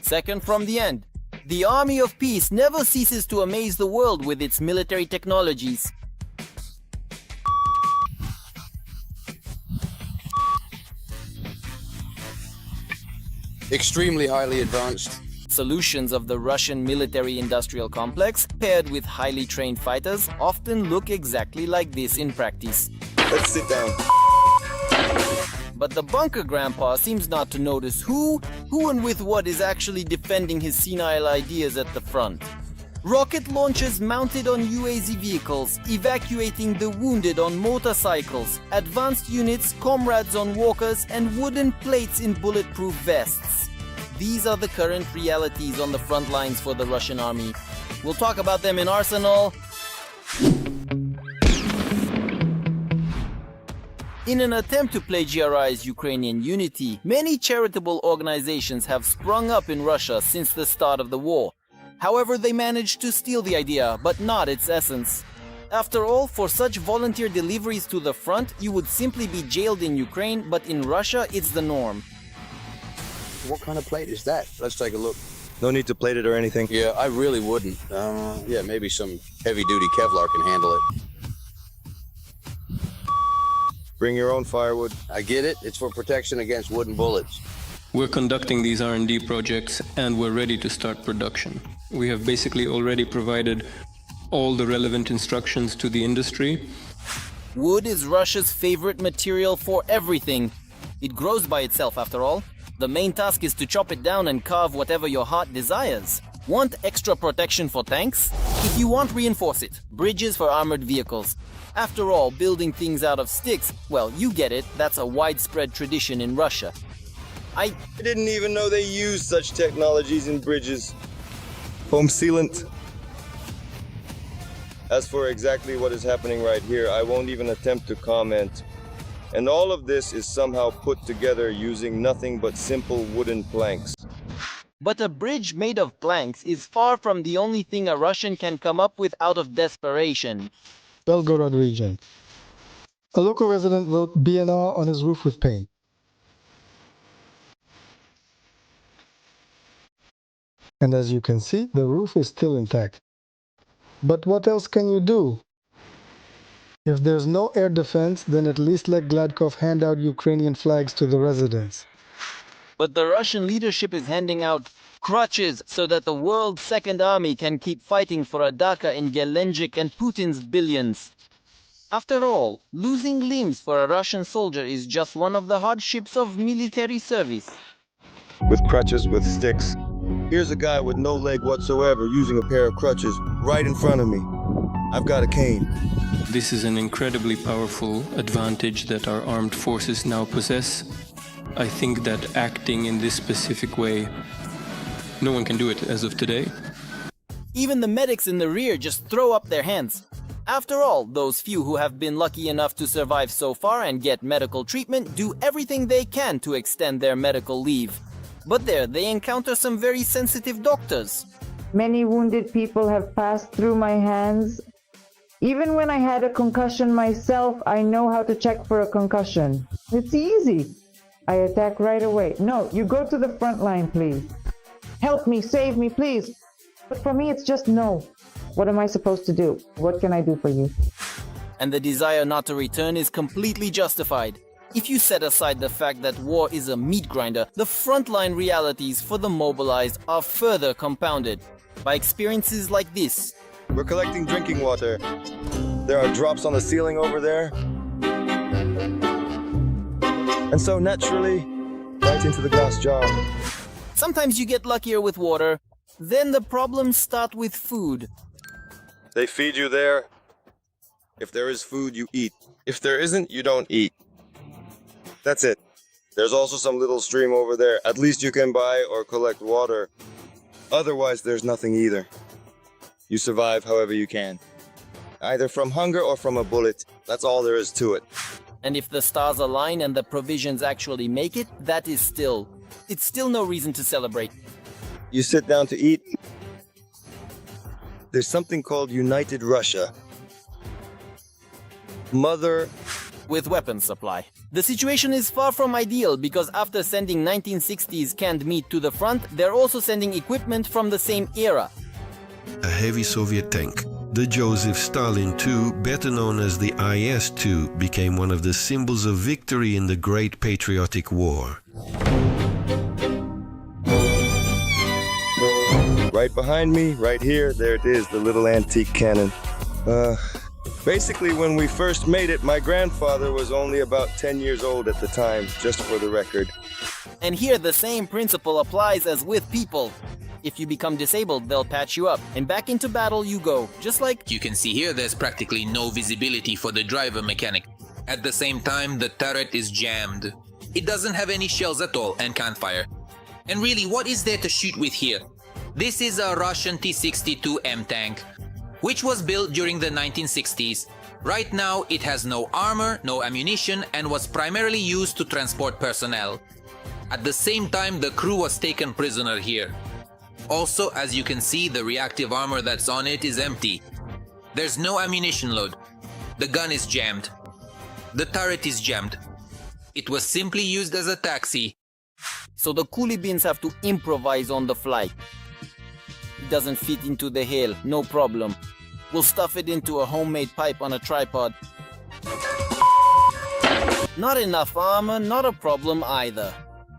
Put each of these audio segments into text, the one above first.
Second from the end, the army of peace never ceases to amaze the world with its military technologies. Extremely highly advanced. Solutions of the Russian military-industrial complex, paired with highly trained fighters, often look exactly like this in practice. Let's sit down. But the bunker grandpa seems not to notice who and with what is actually defending his senile ideas at the front. Rocket launchers mounted on UAZ vehicles, evacuating the wounded on motorcycles, advanced units, comrades on walkers, and wooden plates in bulletproof vests. These are the current realities on the front lines for the Russian army. We'll talk about them in Arsenal. In an attempt to plagiarize Ukrainian unity, many charitable organizations have sprung up in Russia since the start of the war. However, they managed to steal the idea, but not its essence. After all, for such volunteer deliveries to the front, you would simply be jailed in Ukraine, but in Russia, it's the norm. What kind of plate is that? Let's take a look. No need to plate it or anything. Yeah, I really wouldn't. Yeah, maybe some heavy-duty Kevlar can handle it. Bring your own firewood. I get it. It's for protection against wooden bullets. We're conducting these R&D projects and we're ready to start production. We have basically already provided all the relevant instructions to the industry. Wood is Russia's favorite material for everything. It grows by itself, after all. The main task is to chop it down and carve whatever your heart desires. Want extra protection for tanks? If you want, reinforce it. Bridges for armored vehicles. After all, building things out of sticks, well, you get it, that's a widespread tradition in Russia. I didn't even know they used such technologies in bridges. Foam sealant. As for exactly what is happening right here, I won't even attempt to comment. And all of this is somehow put together using nothing but simple wooden planks. But a bridge made of planks is far from the only thing a Russian can come up with out of desperation. Belgorod region. A local resident wrote BNR on his roof with paint. And as you can see, the roof is still intact. But what else can you do? If there's no air defense, then at least let Gladkov hand out Ukrainian flags to the residents. But the Russian leadership is handing out crutches so that the world's second army can keep fighting for a Dhaka in Gelendzhik and Putin's billions. After all, losing limbs for a Russian soldier is just one of the hardships of military service. With crutches, with sticks. Here's a guy with no leg whatsoever using a pair of crutches right in front of me. I've got a cane. This is an incredibly powerful advantage that our armed forces now possess. I think that acting in this specific way, no one can do it as of today. Even the medics in the rear just throw up their hands. After all, those few who have been lucky enough to survive so far and get medical treatment do everything they can to extend their medical leave. But there, they encounter some very sensitive doctors. Many wounded people have passed through my hands. Even when I had a concussion myself, I know how to check for a concussion. It's easy. I attack right away. No, you go to the front line, please. Help me, save me, please. But for me, it's just no. What am I supposed to do? What can I do for you? And the desire not to return is completely justified. If you set aside the fact that war is a meat grinder, the frontline realities for the mobilized are further compounded by experiences like this. We're collecting drinking water. There are drops on the ceiling over there. And so naturally, right into the glass jar. Sometimes you get luckier with water. Then the problems start with food. They feed you there. If there is food, you eat. If there isn't, you don't eat. That's it. There's also some little stream over there. At least you can buy or collect water. Otherwise, there's nothing either. You survive however you can. Either from hunger or from a bullet. That's all there is to it. And if the stars align and the provisions actually make it, it's still no reason to celebrate. You sit down to eat. There's something called United Russia. Mother with weapons supply. The situation is far from ideal because after sending 1960s canned meat to the front, they're also sending equipment from the same era. A heavy Soviet tank. The Joseph Stalin II, better known as the IS-2, became one of the symbols of victory in the Great Patriotic War. Right behind me, right here, there it is, the little antique cannon. Basically, when we first made it, my grandfather was only about 10 years old at the time, just for the record. And here the same principle applies as with people. If you become disabled, they'll patch you up, and back into battle you go, just like... You can see here there's practically no visibility for the driver mechanic. At the same time, the turret is jammed. It doesn't have any shells at all and can't fire. And really, what is there to shoot with here? This is a Russian T-62M tank, which was built during the 1960s. Right now, it has no armor, no ammunition, and was primarily used to transport personnel. At the same time, the crew was taken prisoner here. Also, as you can see, the reactive armor that's on it is empty. There's no ammunition load. The gun is jammed. The turret is jammed. It was simply used as a taxi. So the coolie bins have to improvise on the fly. It doesn't fit into the hail, no problem. We'll stuff it into a homemade pipe on a tripod. Not enough armor, not a problem either.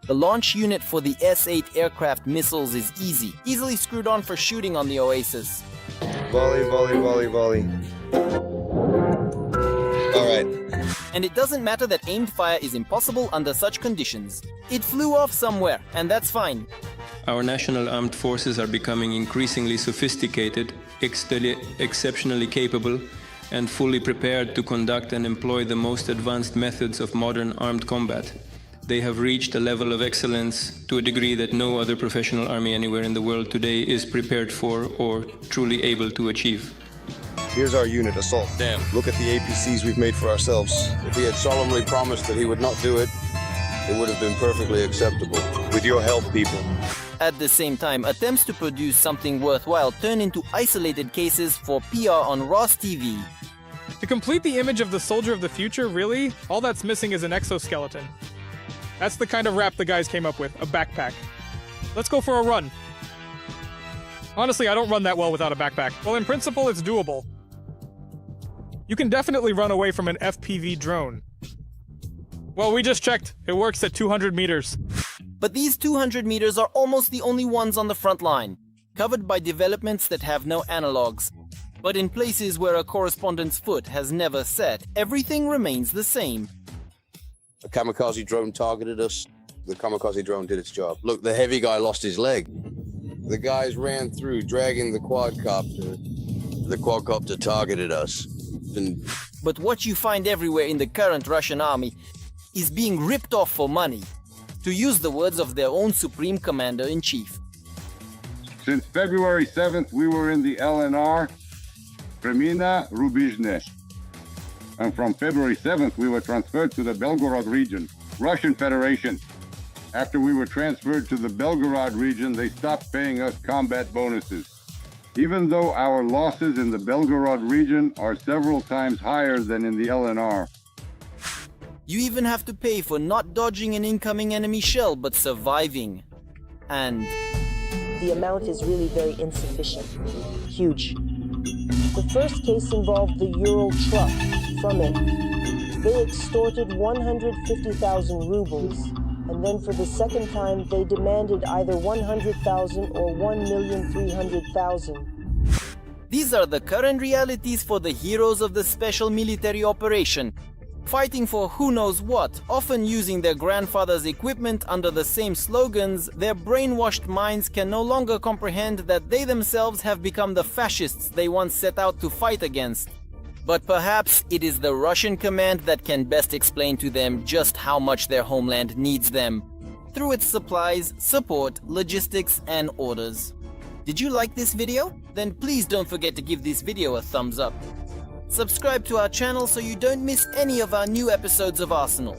The launch unit for the S-8 aircraft missiles is easily screwed on for shooting on the Oasis. Volley, volley, volley, volley. Alright. And it doesn't matter that aimed fire is impossible under such conditions. It flew off somewhere, and that's fine. Our national armed forces are becoming increasingly sophisticated, exceptionally capable, and fully prepared to conduct and employ the most advanced methods of modern armed combat. They have reached a level of excellence to a degree that no other professional army anywhere in the world today is prepared for or truly able to achieve. Here's our unit, Assault. Damn. Look at the APCs we've made for ourselves. If he had solemnly promised that he would not do it, it would have been perfectly acceptable. With your help, people. At the same time, attempts to produce something worthwhile turn into isolated cases for PR on Ross TV. To complete the image of the soldier of the future, really, all that's missing is an exoskeleton. That's the kind of wrap the guys came up with, a backpack. Let's go for a run. Honestly, I don't run that well without a backpack. Well, in principle, it's doable. You can definitely run away from an FPV drone. Well, we just checked. It works at 200 meters. But these 200 meters are almost the only ones on the front line, covered by developments that have no analogs. But in places where a correspondent's foot has never set, everything remains the same. A kamikaze drone targeted us. The kamikaze drone did its job. Look, the heavy guy lost his leg. The guys ran through, dragging the quadcopter. The quadcopter targeted us. But what you find everywhere in the current Russian army is being ripped off for money, to use the words of their own Supreme Commander-in-Chief. Since February 7th, we were in the LNR, Kremina, Rubizhne. And from February 7th, we were transferred to the Belgorod region, Russian Federation. After we were transferred to the Belgorod region, they stopped paying us combat bonuses. Even though our losses in the Belgorod region are several times higher than in the LNR. You even have to pay for not dodging an incoming enemy shell, but surviving. And the amount is really very insufficient. Huge. The first case involved the Ural truck from it. They extorted 150,000 rubles, and then for the second time they demanded either 100,000 or 1,300,000. These are the current realities for the heroes of the special military operation, fighting for who knows what, often using their grandfather's equipment under the same slogans. Their brainwashed minds can no longer comprehend that they themselves have become the fascists they once set out to fight against. But perhaps it is the Russian command that can best explain to them just how much their homeland needs them, through its supplies, support, logistics, and orders. Did you like this video? Then please don't forget to give this video a thumbs up. Subscribe to our channel so you don't miss any of our new episodes of Arsenal.